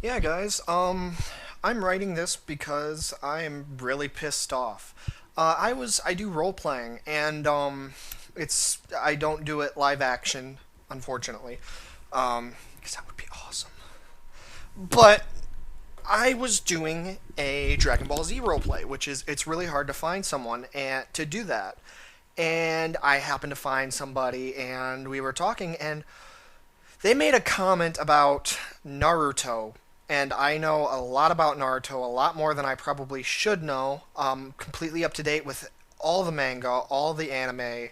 Yeah, guys. I'm writing this because I am really pissed off. I do role playing, and I don't do it live action, unfortunately, because that would be awesome. But I was doing a Dragon Ball Z roleplay, which is it's really hard to find someone to do that. And I happened to find somebody, and we were talking, and they made a comment about Naruto, and I know a lot about Naruto, a lot more than I probably should know. Completely up to date with all the manga, all the anime,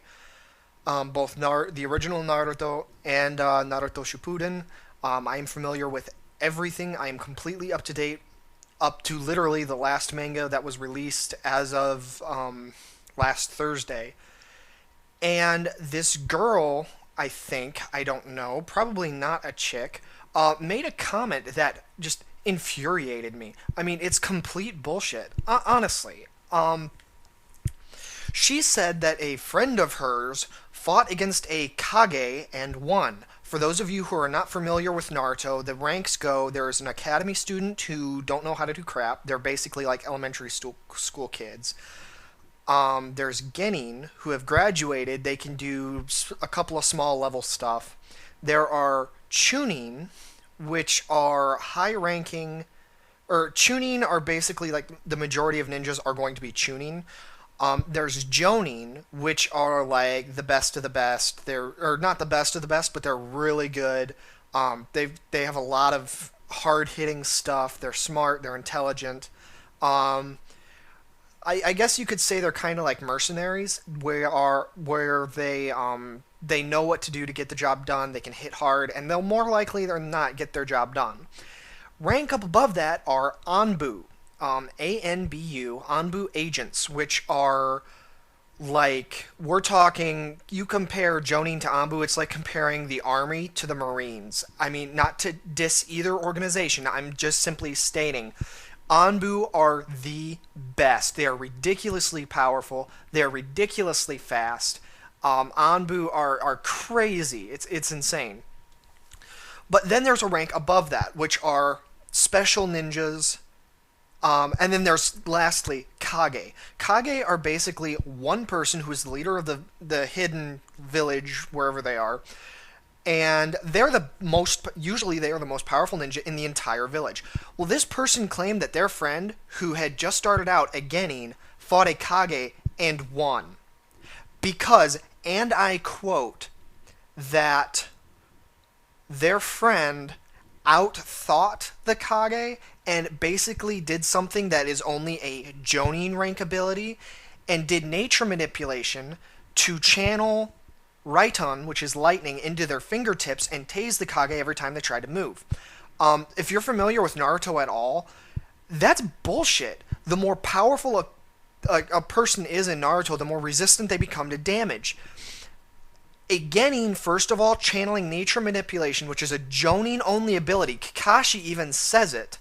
both the original Naruto and Naruto Shippuden. I am familiar with everything. I am completely up to date, up to literally the last manga that was released as of last Thursday. And this girl, I don't know, probably not a chick, made a comment that just infuriated me. I mean, it's complete bullshit, honestly. She said that a friend of hers fought against a Kage and won. For those of you who are not familiar with Naruto, the ranks go there is an academy student who don't know how to do crap. They're basically like elementary school kids. There's Genin, who have graduated. They can do a couple of small level stuff. There are Chunin, which are high ranking, or Chunin are basically like the majority of ninjas are going to be Chunin. There's Jonin, which are like the best of the best. They're or not the best of the best, but they're really good. They have a lot of hard hitting stuff. They're smart. They're intelligent. Um, I guess you could say they're kind of like mercenaries, where they know what to do to get the job done. They can hit hard, and they'll more likely than not get their job done. Rank up above that are Anbu, ANBU, Anbu agents, which are like we're talking. You compare Jonin to Anbu, it's like comparing the army to the Marines. I mean, not to diss either organization. I'm just simply stating Anbu are the best. They are ridiculously powerful. They are ridiculously fast. Anbu are crazy. It's insane. But then there's a rank above that, which are special ninjas. And then there's lastly Kage. Kage are basically one person who is the leader of the hidden village wherever they are, and usually they are the most powerful ninja in the entire village. Well, this person claimed that their friend, who had just started out at Genin, fought a Kage and won because, and I quote, that their friend outthought the Kage and basically did something that is only a Jonin rank ability and did nature manipulation to channel Raiton, which is lightning, into their fingertips and tase the Kage every time they try to move. If you're familiar with Naruto at all, that's bullshit. The more powerful a person is in Naruto, the more resistant they become to damage. A Genin, first of all, channeling nature manipulation, which is a Jonin only ability. Kakashi even says it.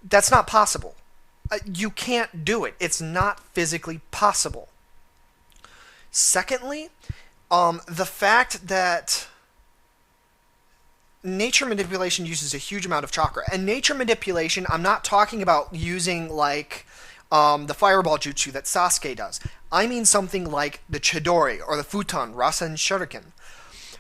That's not possible. You can't do it. It's not physically possible. Secondly, the fact that nature manipulation uses a huge amount of chakra. And nature manipulation, I'm not talking about using like the fireball jutsu that Sasuke does. I mean something like the Chidori or the Futon, Rasen Shuriken,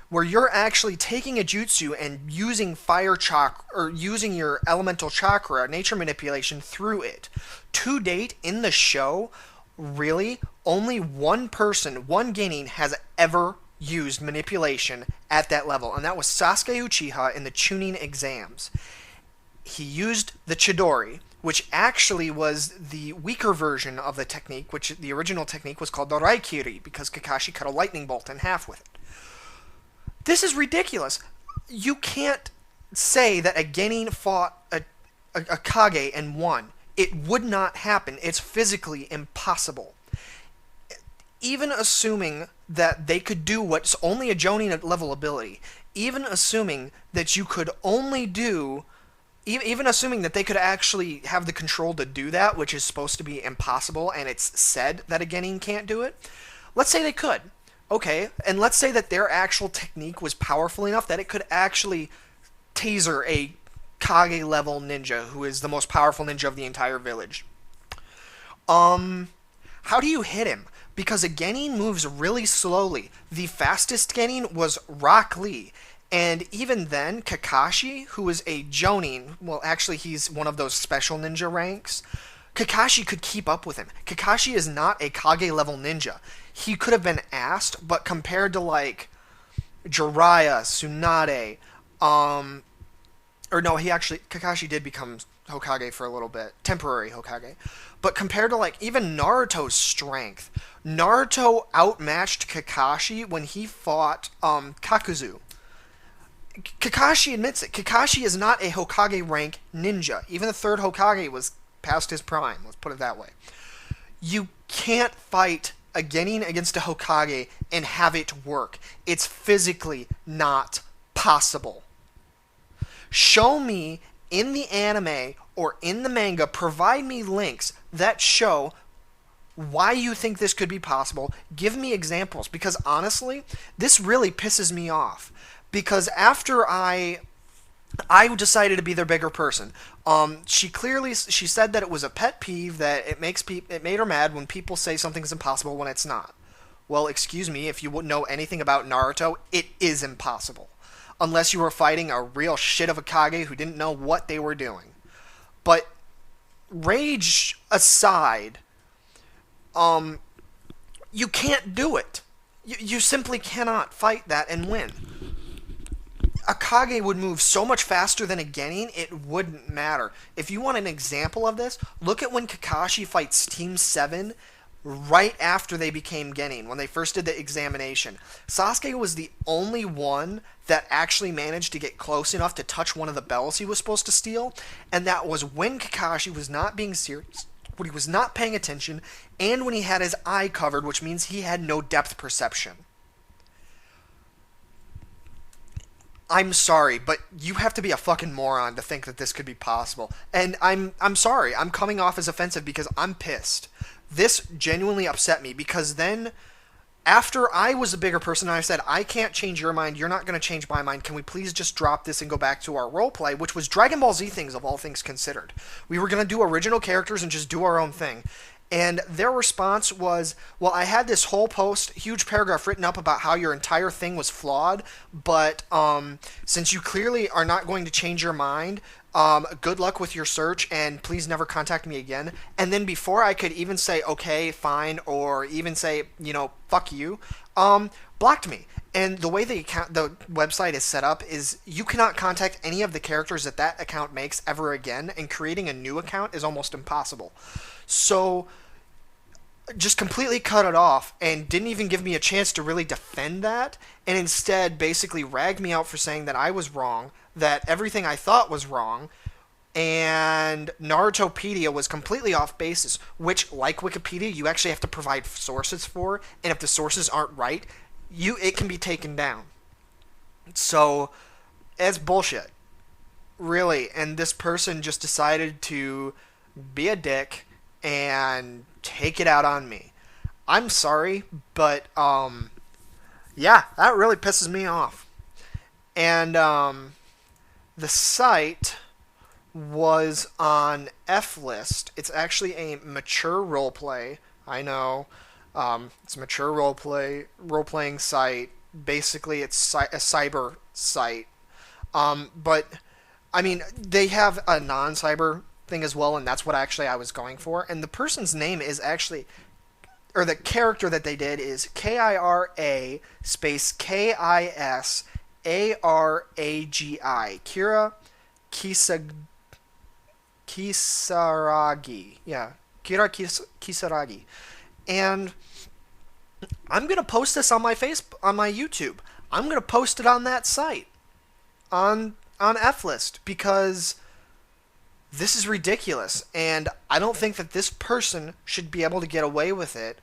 where you're actually taking a jutsu and using fire chakra or using your elemental chakra, nature manipulation through it. To date in the show, really, only one person, one Genin, has ever used manipulation at that level, and that was Sasuke Uchiha in the Chunin exams. He used the Chidori, which actually was the weaker version of the technique, which the original technique was called the Raikiri, because Kakashi cut a lightning bolt in half with it. This is ridiculous. You can't say that a Genin fought a Kage and won. It would not happen. It's physically impossible. Even assuming that they could do what's only a Jonin level ability, even assuming that you could only do, even assuming that they could actually have the control to do that, which is supposed to be impossible, and it's said that a Genin can't do it, let's say they could. Okay, and let's say that their actual technique was powerful enough that it could actually taser a Kage level ninja, who is the most powerful ninja of the entire village. How do you hit him? Because a Genin moves really slowly. The fastest Genin was Rock Lee. And even then, Kakashi, who is a Jonin, well, actually, he's one of those special ninja ranks, Kakashi could keep up with him. Kakashi is not a Kage level ninja. He could have been asked, but compared to, like, Jiraiya, Tsunade, or no, Kakashi did become Hokage for a little bit, temporary Hokage. But compared to, like, even Naruto's strength, Naruto outmatched Kakashi when he fought, Kakuzu. Kakashi admits it. Kakashi is not a Hokage rank ninja. Even the third Hokage was past his prime, let's put it that way. You can't fight a Genin against a Hokage and have it work. It's physically not possible. Show me in the anime or in the manga, provide me links that show why you think this could be possible. Give me examples, because honestly, this really pisses me off. Because after I decided to be their bigger person. She said that it was a pet peeve that it made her mad when people say something's impossible when it's not. Well, excuse me, if you wouldn't know anything about Naruto, it is impossible. Unless you were fighting a real shit of a Kage who didn't know what they were doing. But rage aside, you can't do it. You simply cannot fight that and win. A Kage would move so much faster than a Genin, it wouldn't matter. If you want an example of this, look at when Kakashi fights Team 7 right after they became Genin, when they first did the examination. Sasuke was the only one that actually managed to get close enough to touch one of the bells he was supposed to steal, and that was when Kakashi was not being serious, when he was not paying attention, and when he had his eye covered, which means he had no depth perception. I'm sorry, but you have to be a fucking moron to think that this could be possible. And I'm sorry, I'm coming off as offensive because I'm pissed. This genuinely upset me, because then, after I was a bigger person and I said, I can't change your mind, you're not going to change my mind, can we please just drop this and go back to our roleplay, which was Dragon Ball Z things of all things considered. We were going to do original characters and just do our own thing. And their response was, well, I had this whole post, huge paragraph written up about how your entire thing was flawed, but since you clearly are not going to change your mind, good luck with your search, and please never contact me again. And then before I could even say, okay, fine, or even say, fuck you, blocked me. And the way the website is set up is you cannot contact any of the characters that account makes ever again, and creating a new account is almost impossible. So, just completely cut it off and didn't even give me a chance to really defend that, and instead basically ragged me out for saying that I was wrong, that everything I thought was wrong, and Narutopedia was completely off basis, which, like Wikipedia, you actually have to provide sources for, and if the sources aren't right, it can be taken down. So, it's bullshit. Really, and this person just decided to be a dick and take it out on me. I'm sorry, but, yeah, that really pisses me off. And, the site was on F-List. It's actually a mature roleplay. I know. It's a mature role-playing site. Basically, it's a cyber site. But, I mean, they have a non-cyber thing as well, and that's what actually I was going for. And the person's name is actually, or the character that they did is Kira space Kisaragi. Kira Kisaragi. Yeah, Kira Kisaragi. And I'm going to post this on my YouTube. I'm going to post it on that site. On F-List, because this is ridiculous, and I don't think that this person should be able to get away with it,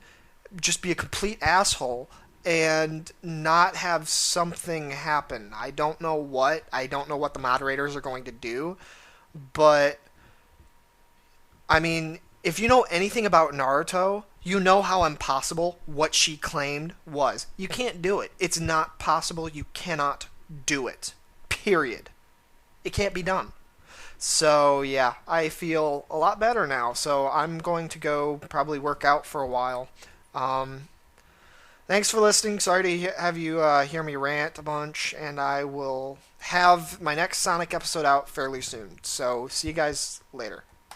just be a complete asshole, and not have something happen. I don't know what the moderators are going to do, but, I mean, if you know anything about Naruto, you know how impossible what she claimed was. You can't do it. It's not possible. You cannot do it. Period. It can't be done. So yeah, I feel a lot better now. So I'm going to go probably work out for a while. Um, Thanks for listening. Sorry to have you hear me rant a bunch, and I will have my next Sonic episode out fairly soon. So see you guys later.